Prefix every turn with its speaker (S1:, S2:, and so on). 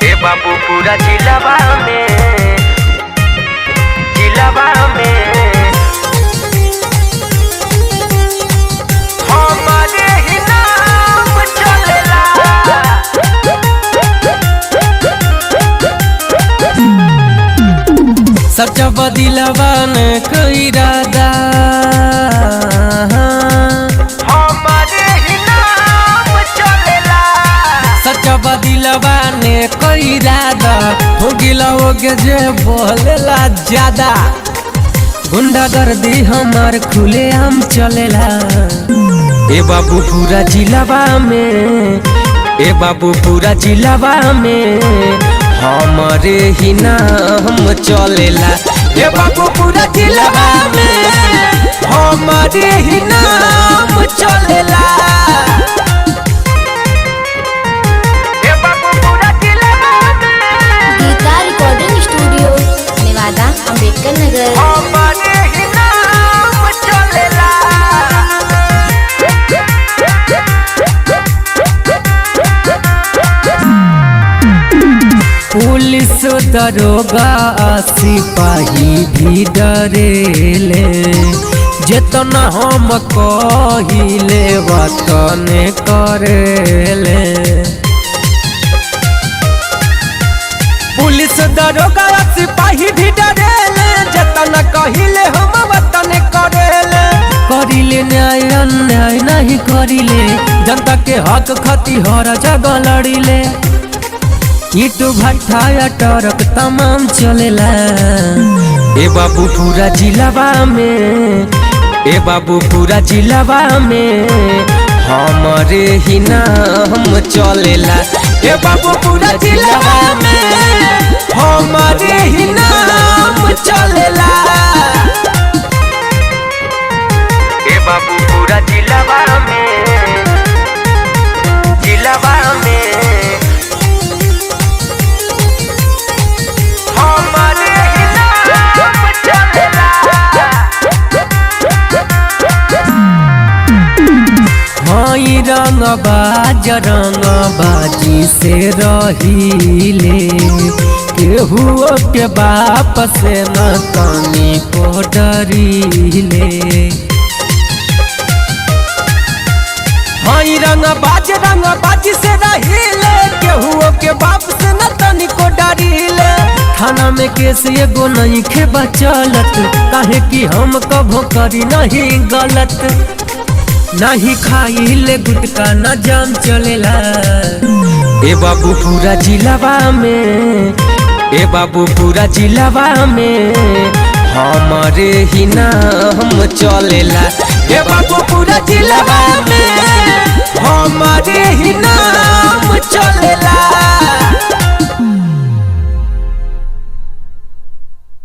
S1: ए बाबू पूरा जिलावा में हमारे ही नाम चलेला।
S2: सच्चा बदिलवा ने कोई इरादा
S1: हमारे ही नाम चलेला।
S2: सच्चा बदिलवा ने कोई इरादा हो गिला हो के जे बोलेला ज्यादा। गुंडागर्दी हमार खुले आम चलेला। ए बाबू पूरा जिलावा में, ए बाबू पूरा जिलावा में हमारे ही नाम चलेला। ए बाबू पूरा जिलावा में हमारे ही नाम चलेला।
S1: ए बाबू पूरा जिलावा में
S3: गीता रिकॉर्डिंग स्टूडियो नेवादा अम्बेडकर नगर।
S1: हमारे ही नाम चलेला।
S2: पुलिस दरोगा सिपाही भी डरेले। जेतना हम कहिले वतने करेले। पुलिस दरोगा सिपाही भी डरेले। जेतना कहिले हम वतने करेले। करिले न्याय अन्याय नहीं करिले। जनता के हक खातिर हर जगह लड़िले। ईट भट्ठा या ट्रक तमाम चलेला। ए बाबू पूरा जिलावा में, ए बाबू पूरा जिलावा में हमारे ही नाम चलेला। ए बाबू पूरा जिलावा में हमारे ही नाम चलेला।
S1: ए बाबू पूरा जिलावा में हमारे ही नाम चलेला।
S2: हाई रंगबाजी से रहीले। केहू के बाप से न तनी को डरीले। हाई रंगबाजी से रहीले। केहू के बाप से न तनी को डरीले। थाना में केस एगो नहीं खे बचलत। काहे कि हम कभो करी नहीं गलत। नहीं खाइले गुटका न जाम चलेला। ए बाबू पूरा जिलावा में, ए बाबू पूरा जिलावा में हमारे ही नाम चलेला। ए बाबू पूरा जिलावा